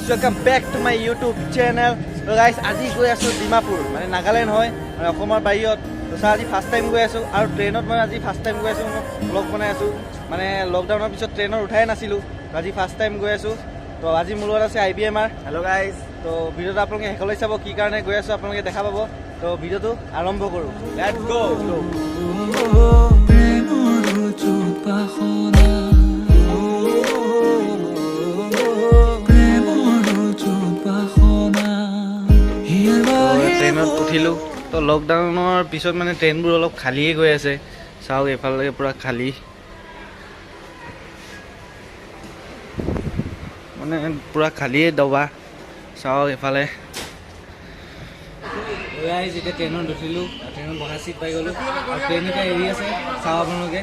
guys, welcome back to my YouTube channel. So guys, আজি গৈ আছো ডিমাপুৰ মানে নাগালেণ্ড হয় মানে অসমৰ বাহিৰত। তো আজি ফাৰ্ষ্ট টাইম গৈ আছো আৰু ট্ৰেইনত মই আজি ফাৰ্ষ্ট টাইম গৈ আছো ব্লগ বনাই আছো মানে লকডাউনৰ পিছত ট্ৰেইনত উঠাই নাছিলো আজি ফাৰ্ষ্ট টাইম গৈ আছো। তো আজি মোৰ লগত আছে IBMR। Hello' guys. তো ভিডিঅ'টো আপোনালোকে শেষলৈ চাব কি কাৰণে গৈ আছো আপোনালোকে দেখা পাব। তো ভিডিঅ'টো আৰম্ভ কৰোঁ। লেটছ গো। ট্ৰেইনত উঠিলোঁ। তো লকডাউনৰ পিছত মানে ট্ৰেইনবোৰ অলপ খালীয়ে গৈ আছে। চাওক এফালে পূৰা খালী মানে পূৰা খালীয়ে দবা। চাওক এফালে যেতিয়া ট্ৰেইনত উঠিলোঁ ট্ৰেইনত বহা চিট পাই গ'লোঁ আৰু ট্ৰেইন এতিয়া এৰি আছে। চাওক আপোনালোকে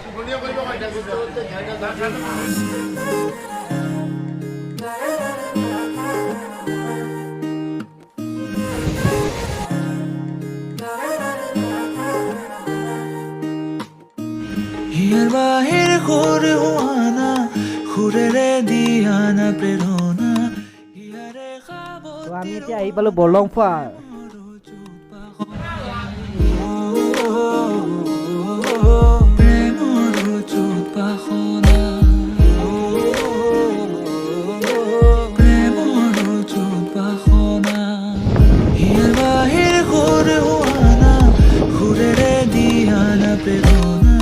হিয়াৰ বাহিৰ ঘূৰি হোৱানা ঘূৰেৰে দিয়ানা প্ৰেৰণা হিয়াৰে খাব। আমি এতিয়া আহি পালোঁ বৰলংফা। হিয়াৰ বাহিৰ ঘূৰি হোৱানা ঘূৰেৰে দিয়ানা প্ৰেৰণা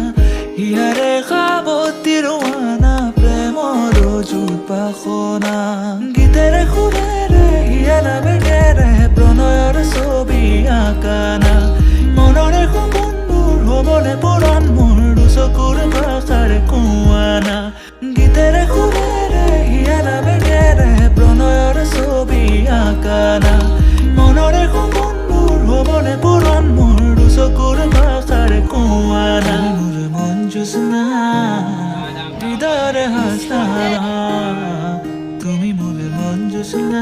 হিয়াৰে খাবতি ৰোৱানা প্ৰেমৰ জোপাখনা গীতেৰে সুৰেৰে হিয়াৰা বেগেৰে প্ৰণয়ৰ ছবি আঁকানা মনৰে সপোনবোৰ হ'বনে পুৰণ মোৰ দুচকুৰ ভাষাৰে কোৱানা গীতেৰে সুৰেৰে হিয়াৰা বেগেৰে প্ৰণয়ৰ ছবি আঁকানা মনৰে সপোনবোৰ হ'বনে পুৰণ মোৰ দুচকুৰ ভাষাৰে কোৱানা জোসনা হৃদয়ৰ হাসনা তুমি মোৰ মন জোসনা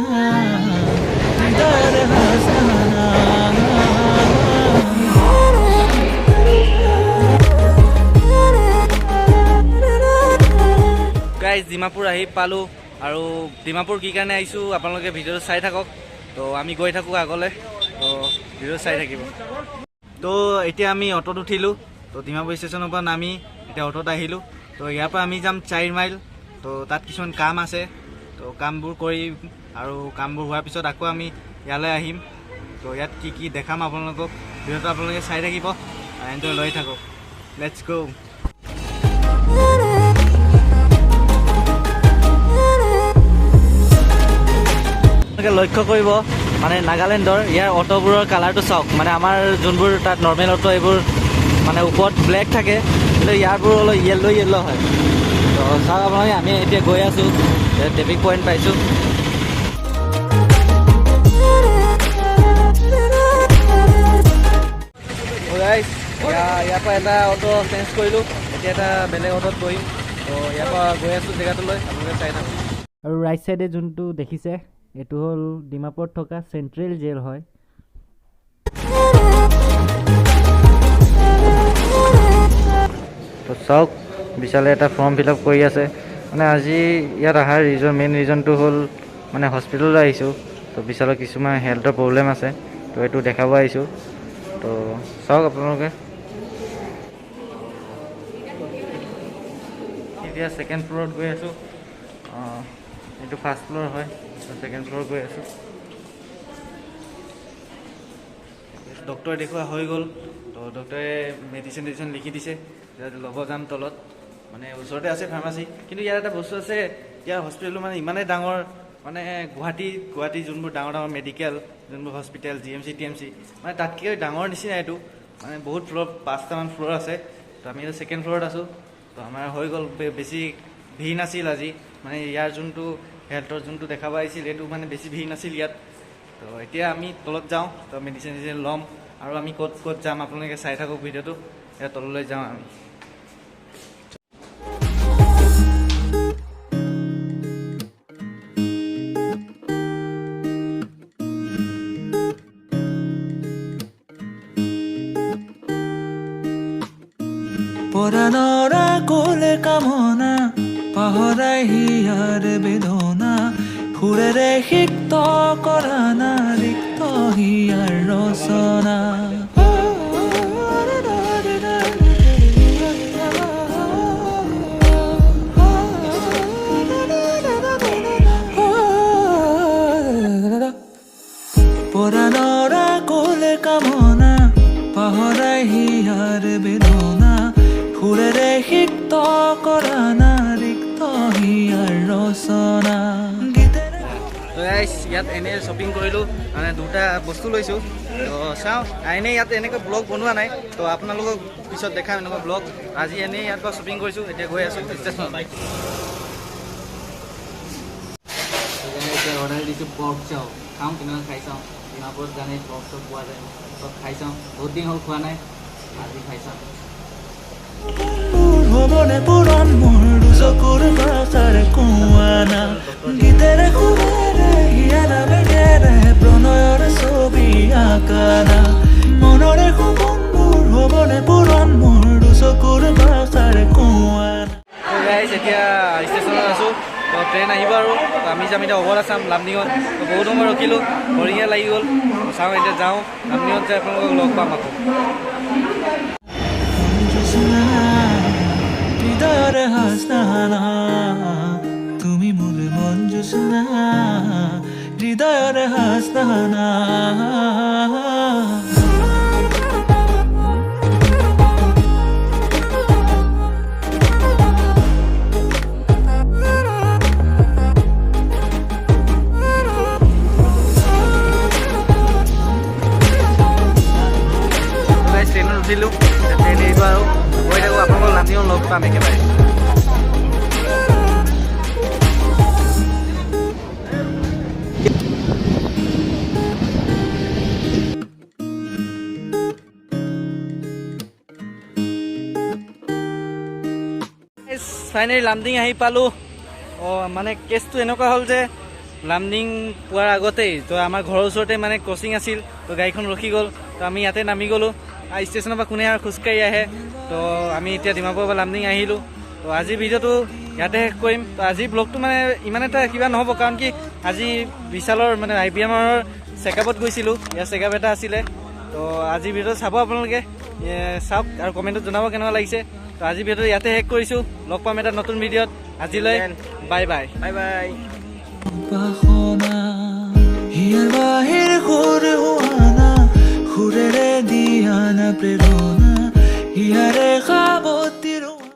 হৃদয়ৰ হাসনা। গাইজ ডিমাপুৰ আহি পালোঁ আৰু ডিমাপুৰ কি কাৰণে আহিছোঁ আপোনালোকে ভিডিঅ'টো চাই থাকক। তো আমি গৈ থাকোঁ আগলৈ, তো ভিডিঅ' চাই থাকিব। তো এতিয়া আমি অটোত উঠিলোঁ। তো ডিমাপুৰ ষ্টেচনৰ পৰা নামি এতিয়া অটোত আহিলোঁ। তো ইয়াৰ পৰা আমি যাম 4 মাইল। তো তাত কিছুমান কাম আছে, তো কামবোৰ কৰিম আৰু কামবোৰ হোৱাৰ পিছত আকৌ আমি ইয়ালৈ আহিম। তো ইয়াত কি কি দেখাম আপোনালোকক ভিডিঅ'টো আপোনালোকে চাই থাকিব, এনজয় লৈ থাকক। লেটছ গো। লক্ষ্য কৰিব মানে নাগালেণ্ডৰ ইয়াৰ অটোবোৰৰ কালাৰটো চাওক। মানে আমাৰ যোনবোৰ তাত নৰ্মেল অটো এইবোৰ মানে ওপৰত ব্লেক থাকে, কিন্তু ইয়াৰবোৰ অলপ য়েল্ল' হয়। তো চাওক আপোনালোকে আমি এতিয়া গৈ আছোঁ, ট্ৰেফিক পইণ্ট পাইছোঁ। ইয়াৰ পৰা এটা অটো চেঞ্জ কৰিলোঁ, এতিয়া এটা বেলেগ অটোত বহিম। তো ইয়াৰ পৰা গৈ আছোঁ জেগাটোলৈ, আপোনালোকে চাই থাকক। আৰু ৰাইট চাইডে যোনটো দেখিছে এইটো হ'ল ডিমাপুৰত থকা চেণ্ট্ৰেল জেল হয়। তো চাওক বিশালে এটা ফৰ্ম ফিল আপ কৰি আছে। মানে আজি ইয়াত অহাৰ মেইন ৰিজনটো হ'ল মানে হস্পিটেললৈ আহিছোঁ। তো বিশালৰ কিছুমান হেল্থৰ প্ৰব্লেম আছে, তো এইটো দেখাব আহিছোঁ। তো চাওক আপোনালোকে এতিয়া ছেকেণ্ড ফ্ল'ৰত গৈ আছোঁ। এইটো ফাৰ্ষ্ট ফ্ল'ৰ হয়, তো ছেকেণ্ড ফ্ল'ৰ গৈ আছোঁ। ডক্টৰ দেখুওৱা হৈ গ'ল। তো ডক্টৰে মেডিচিন লিখি দিছে, ল'ব যাম তলত। মানে ওচৰতে আছে ফাৰ্মাচী, কিন্তু ইয়াত এটা বস্তু আছে, ইয়াৰ হস্পিটেলটো মানে ইমানেই ডাঙৰ, মানে গুৱাহাটী যোনবোৰ ডাঙৰ মেডিকেল যোনবোৰ হস্পিটেল GMC TMC মানে তাতকৈ ডাঙৰ নিচিনা এইটো। মানে বহুত ফ্ল'ৰ 5টামান ফ্ল'ৰ আছে। তো আমি এতিয়া ছেকেণ্ড ফ্ল'ৰত আছোঁ। তো আমাৰ হৈ গ'ল, বেছি ভিৰ নাছিল আজি। মানে ইয়াৰ যোনটো হেল্থৰ যোনটো দেখাব আহিছিল এইটো মানে বেছি ভিৰ নাছিল ইয়াত। তো এতিয়া আমি তলত যাওঁ, তো মেডিচিন ল'ম আৰু আমি ক'ত যাম আপোনালোকে চাই থাকক ভিডিঅ'টো। এতিয়া তললৈ যাওঁ আমি। পৰাণৰ কোলে কামনা পাহৰাই হিয়াৰ বেদনা সুৰেৰে সিক্ত কৰা না ৰিক্ত হিয়াৰ ৰচনা পৰাণৰা কোলে কামনা পাহৰাই হিয়াৰ বেদনা সুৰেৰে সিক্ত কৰা না ৰিক্ত হিয়াৰ ৰচনা গীতেৰে তো গাইছ ইয়াত এনে শ্বপিং কৰিলোঁ মানে দুটা বস্তু লৈছোঁ তো চাওঁ এনেই ইয়াত এনেকৈ ব্লগ বনোৱা নাই তো আপোনালোকক পিছত দেখাম এনেকুৱা ব্লগ আজি এনেই ইয়াত পৰা শ্বপিং কৰিছোঁ এতিয়া গৈ আছোঁ ষ্টেচনত এতিয়া অৰ্ডাৰ দিছোঁ পৰ্ক চাওঁ খাওঁ কেনেকুৱা খাই চাওঁ ডিমাপুৰত জানেই পৰ্ক চব পোৱা যায় চব খাই চাওঁ বহুত দিন হ'ল খোৱা নাই আজি খাই চাওঁ হ'বনে পুৰণ মোৰ চকুৰ ভাষাৰে কোৱানা গীতেৰে সুৰেৰে হিয়াৰা বেগেৰে প্ৰণয়ৰ ছবি আঁকানা মনৰে সপোন মোৰ হ'বনে পুৰণ মোৰ চকুৰ ভাষাৰে কোৱানা গাইছ এতিয়া ষ্টেচনত আছোঁ তো ট্ৰেইন আহিব আৰু আমি যাম এতিয়া অৱল আছাম লামডিঙত তো বহুত সময় ৰখিলোঁ বৰিঙীয়া লাগি গ'ল চাওঁ এতিয়া যাওঁ লামডিঙত যাই আপোনালোকক লগ পাম আকৌ হৃদয়ৰে হাসনা তুমি মোৰ মন জোছনা হৃদয়ৰে হাসনা ট্ৰেইনত উঠিলোঁ ট্ৰেইন এৰিব আৰু গৈ থাকোঁ আপোনালোকক লামডিঙত লগ পাম একেবাৰে ফাইনেলি লামডিং আহি পালোঁ মানে কেছটো এনেকুৱা হ'ল যে লামডিং পোৱাৰ আগতেই তো আমাৰ ঘৰৰ ওচৰতে মানে ক্ৰচিং আছিল তো গাড়ীখন ৰখি গ'ল তো আমি ইয়াতে নামি গ'লোঁ ষ্টেচনৰ পৰা কোনে আৰু খোজকাঢ়ি আহে তো আমি এতিয়া ডিমাপুৰৰ পৰা লামডিং আহিলোঁ তো আজিৰ ভিডিঅ'টো ইয়াতে শেষ কৰিম তো আজিৰ ব্লগটো মানে ইমান এটা কিবা নহ'ব কাৰণ কি আজি বিশালৰ মানে IBMৰ চেকআপত গৈছিলোঁ ইয়াৰ চেকআপ এটা আছিলে তো আজিৰ ভিডিঅ'টো চাব আপোনালোকে চাওক আৰু কমেণ্টত জনাব কেনেকুৱা লাগিছে তো আজিৰ ভিডিঅ'টো ইয়াতে শেষ কৰিছোঁ লগ পাম এটা নতুন ভিডিঅ'ত আজিলৈ বাই বাই বাই বাই